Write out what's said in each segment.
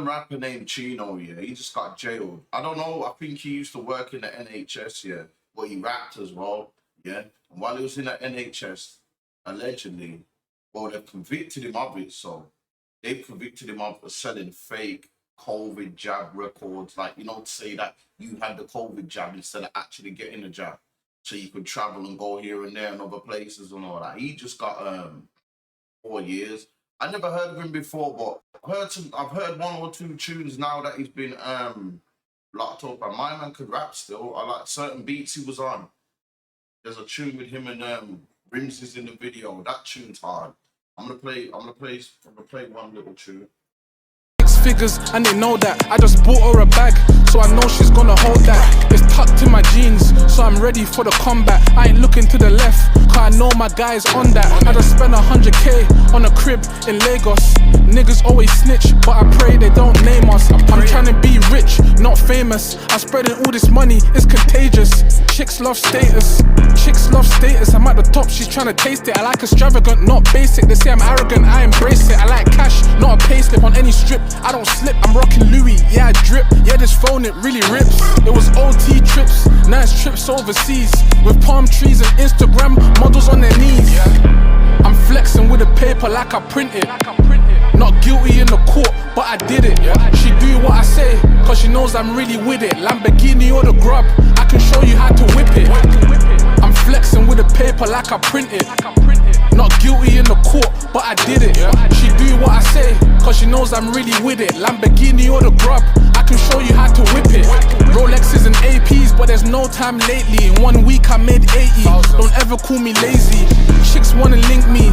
rapper named CHIN0, yeah, he just got jailed. I don't know, I think he used to work in the NHS, yeah, but he rapped as well, yeah. And while he was in the NHS, allegedly, well, they've convicted him of it, so they've convicted him of selling fake COVID jab records, like, to say that you had the COVID jab instead of actually getting the jab. So you could travel and go here and there and other places and all that. He just got 4 years. I never heard of him before, but I've heard one or two tunes now that he's been locked up. And my man could rap still. I like certain beats he was on. There's a tune with him and Rims is in the video. That tune's hard. I'm gonna play one little tune. Figures and they know that I just bought her a bag, so I know she's gonna hold that. It's tucked in my jeans, so I'm ready for the combat. I ain't looking to the left, cause I know my guy's on that. I just spent 100k on a crib in Lagos. Niggas always snitch, but I pray they don't name us. I'm trying to be rich, not famous. I'm spreading all this money, it's contagious. Chicks love status, I'm at the top, she's trying to taste it. I like extravagant, not basic. They say I'm arrogant, I embrace it. I like cash, not a payslip on any strip. I don't slip, I'm rocking Louis, yeah I drip. Yeah, this phone, it really rips. It was OT trips, nice trips overseas, with palm trees and Instagram models on their knees. I'm flexing with the paper like I print it. Not guilty in the court, but I did it. She do what I say, cause she knows I'm really with it. Lamborghini or the grub, I can show you how to whip it. I'm flexing with the paper like I print it. Not guilty in the court, but I did it. She do what I say, cause she knows I'm really with it. Lamborghini or the grub, I can show you how to whip it. Rolexes and APs, but there's no time lately. In 1 week I made 80, don't ever call me lazy. Chicks wanna link me,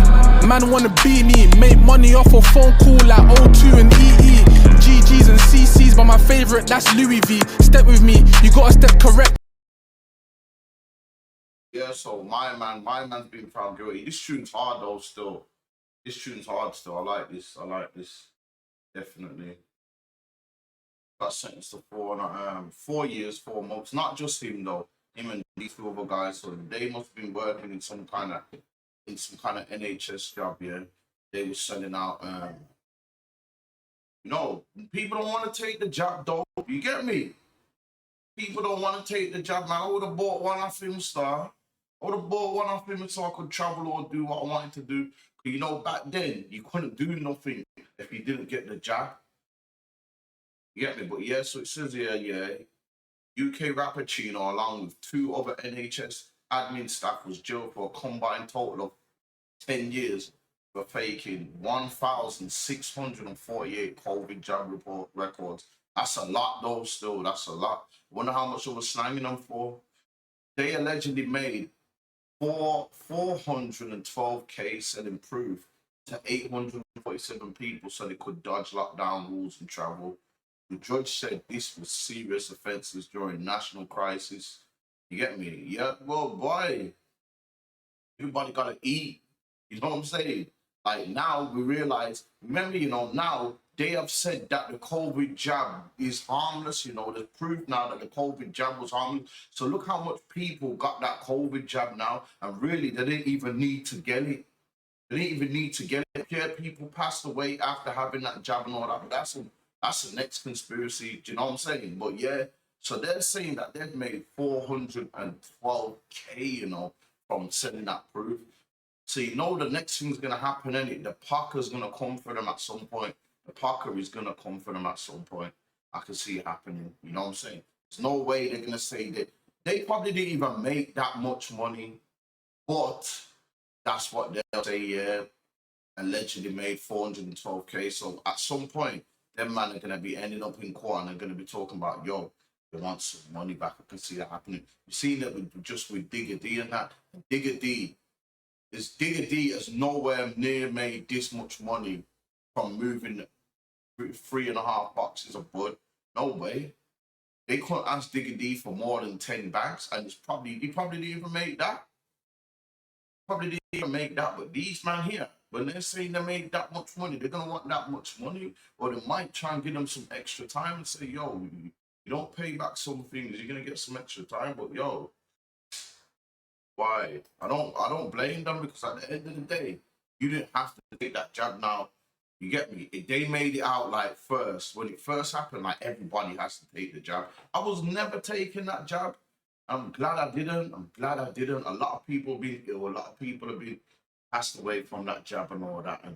man wanna be me. Make money off a phone call like O2 and EE. GGs and CCs, but my favorite, that's Louis V. Step with me, you gotta step correct. Yeah, so my man's been found guilty. This tune's hard though still. This tune's hard still. I like this. Definitely. Got sentenced to 4 years, 4 months. Not just him though. Him and these two other guys. So they must have been working in some kind of NHS job, yeah. They were selling out people don't want to take the job though. You get me? People don't want to take the job, man. I would have bought one off him, star. I would have bought one off him so I could travel or do what I wanted to do. Back then, you couldn't do nothing if you didn't get the job. You get me? But yeah, so it says here, yeah, UK rapper CHIN0, along with 2 other NHS admin staff, was jailed for a combined total of 10 years for faking 1,648 COVID jab records. That's a lot, though, still. That's a lot. Wonder how much I was slanging them for. They allegedly made 412k selling proof to 847 people so they could dodge lockdown rules and travel. The judge said this was serious offences during national crisis. You get me? Yeah, well, boy, everybody gotta eat. You know what I'm saying? Like now we realize, remember, now they have said that the COVID jab is harmless. There's proof now that the COVID jab was harmless. So look how much people got that COVID jab now, and really they didn't even need to get it. They didn't even need to get it. Yeah, people passed away after having that jab and all that, but that's the next conspiracy. Do you know what I'm saying? But yeah, so they're saying that they've made 412k, from selling that proof. So the next thing's gonna happen, innit? The Parker's gonna come for them at some point. The Parker is gonna come for them at some point. I can see it happening. You know what I'm saying? There's no way they're gonna say that they probably didn't even make that much money, but that's what they'll say. Yeah, allegedly made 412k. So at some point, them man are gonna be ending up in court and they're gonna be talking about, yo, they want some money back. I can see that happening. You've seen that with Digger D and that. Digger D has nowhere near made this much money from moving 3.5 boxes of bud. No way. They couldn't ask Digger D for more than 10 bags, and he probably didn't even make that. Probably didn't even make that. But these man here, when they're saying they made that much money, they're gonna want that much money, or they might try and give them some extra time and say, yo, you don't pay back some things, you're gonna get some extra time, but yo, why? I don't blame them, because at the end of the day, you didn't have to take that jab now. You get me? They made it out like first, when it first happened, like everybody has to take the jab. I was never taking that jab. I'm glad I didn't. I'm glad I didn't. A lot of people have been ill. A lot of people have been passed away from that jab and all that. And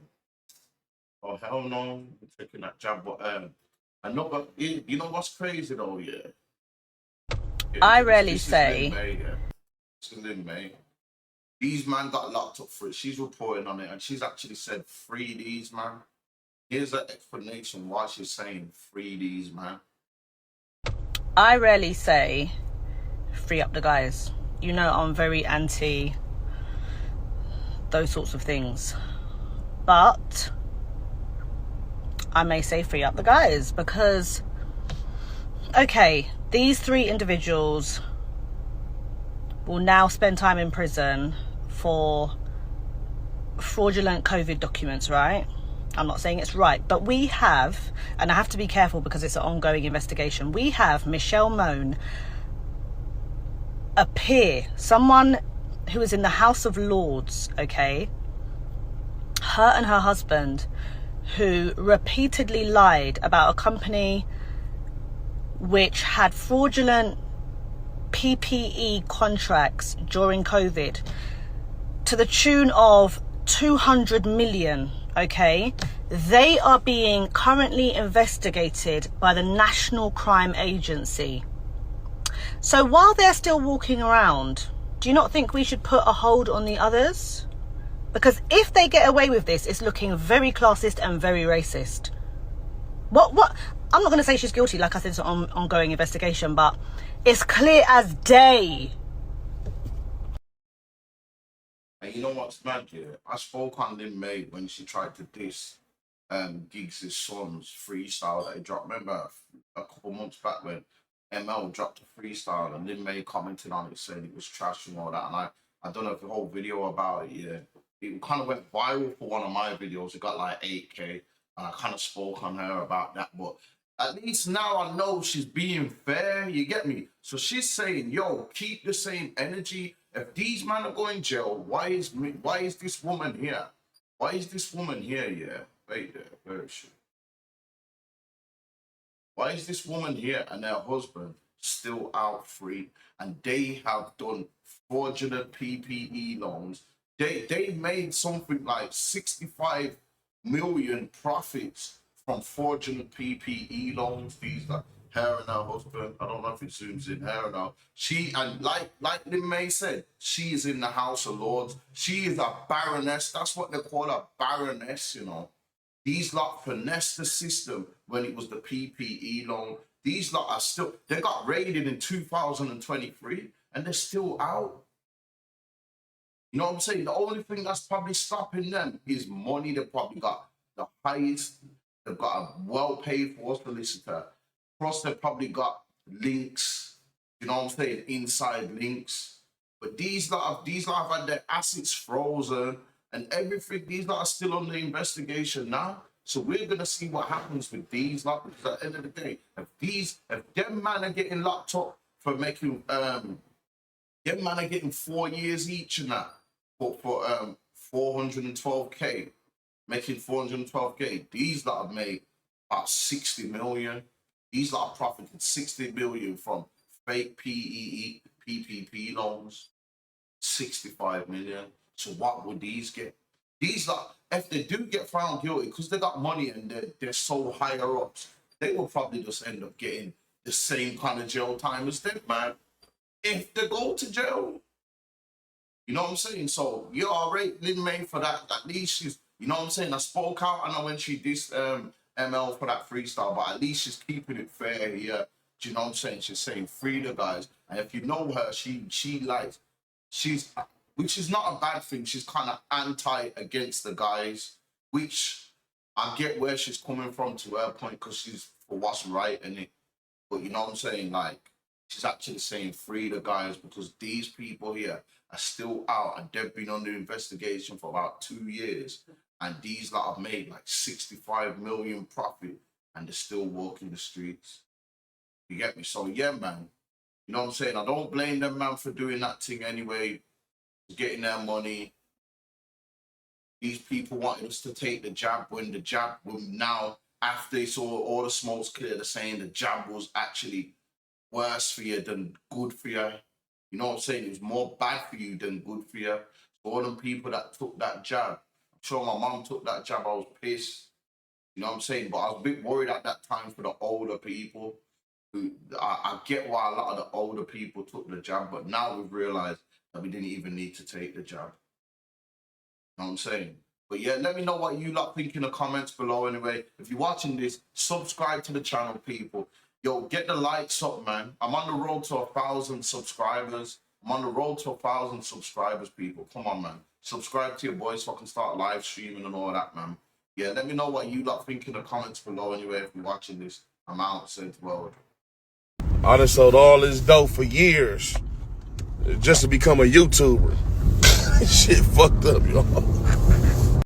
oh hell no, I'm taking that jab. But another, you know what's crazy though? Yeah, I rarely this is Lin say, May. Yeah, this is Lin May. These man got locked up for it. She's reporting on it, and she's actually said free these man. Here's an explanation why she's saying free these man. I rarely say free up the guys. You know, I'm very anti those sorts of things. But I may say free up the guys because, okay, these 3 individuals will now spend time in prison for fraudulent COVID documents, right? I'm not saying it's right, but we have, and I have to be careful because it's an ongoing investigation, we have Michelle Mone, a peer, someone who is in the House of Lords, okay? Her and her husband, who repeatedly lied about a company which had fraudulent PPE contracts during COVID to the tune of 200 million, okay? They are being currently investigated by the National Crime Agency. So while they're still walking around, do you not think we should put a hold on the others? Because if they get away with this, it's looking very classist and very racist. What? I'm not going to say she's guilty, like I said, it's an ongoing investigation, but it's clear as day. And you know what's mad here? I spoke on Lin May when she tried to diss Giggs' son's freestyle that he dropped. Remember a couple months back when ML dropped a freestyle and Lin May commented on it saying it was trash and all that. And I don't know if the whole video about it, yeah. It kind of went viral for one of my videos. It got like 8K. And I kind of spoke on her about that. But at least now I know she's being fair. You get me? So she's saying, yo, keep the same energy. If these men are going jail, why is this woman here? Why is this woman here? Yeah, wait there, where is she? Why is this woman here and her husband still out free? And they have done fraudulent PPE loans. They made something like 65 million profits from fraudulent PPE loans. These like her and her husband. I don't know if it zooms in her and her. She and like Lin May said, she is in the House of Lords. She is a baroness. That's what they call a baroness, you know. These lot finessed the system when it was the PPE loan. These lot are still, they got raided in 2023 and they're still out. You know what I'm saying? The only thing that's probably stopping them is money. They've probably got the highest, they've got a well-paid for solicitor. Plus, they've probably got links, you know what I'm saying, inside links. But these lot have had their assets frozen and everything. These lot are still under investigation now. So we're gonna see what happens with these lot, because at the end of the day, if them man are getting locked up for making them man are getting 4 years each and that for 412K, making 412K. These lot have made about 60 million. These lot are profiting 60 million from fake PPP loans, 65 million. So what would these get? These lot, if they do get found guilty, because they got money and they're so higher ups, they will probably just end up getting the same kind of jail time as them, man. If they go to jail. You know what I'm saying? So you're all right, Lin May, for that. At least she's, you know what I'm saying? I spoke out, I know when she dissed ML for that freestyle, but at least she's keeping it fair here. Do you know what I'm saying? She's saying free the guys. And if you know her, she's, which is not a bad thing. She's kind of anti against the guys, which I get where she's coming from to her point, because she's for what's right in it. But you know what I'm saying? Like, she's actually saying free the guys, because these people here are still out and they've been under investigation for about 2 years. And these lot have made like 65 million profit and they're still walking the streets. You get me? So yeah, man. You know what I'm saying? I don't blame them, man, for doing that thing anyway. Getting their money. these people wanted us to take the jab when the jab was now, after they saw all the smoke's clear, they're saying the jab was actually worse for you than good for you. You know what I'm saying? It was more bad for you than good for you. So all them people that took that jab, I'm sure my mom took that jab, I was pissed. You know what I'm saying? But I was a bit worried at that time for the older people. I get why a lot of the older people took the jab, but now we've realized that we didn't even need to take the jab. You know what I'm saying? But yeah, let me know what you lot think in the comments below anyway. If you're watching this, subscribe to the channel, people. Yo, get the likes up, man. I'm on the road to 1,000 subscribers. I'm on the road to 1,000 subscribers, people. Come on, man. Subscribe to your boy so I can start live streaming and all that, man. Yeah, let me know what you lot think in the comments below anyway if you're watching this. I'm out, Saint World. I done sold all this dope for years just to become a YouTuber. Shit fucked up, y'all.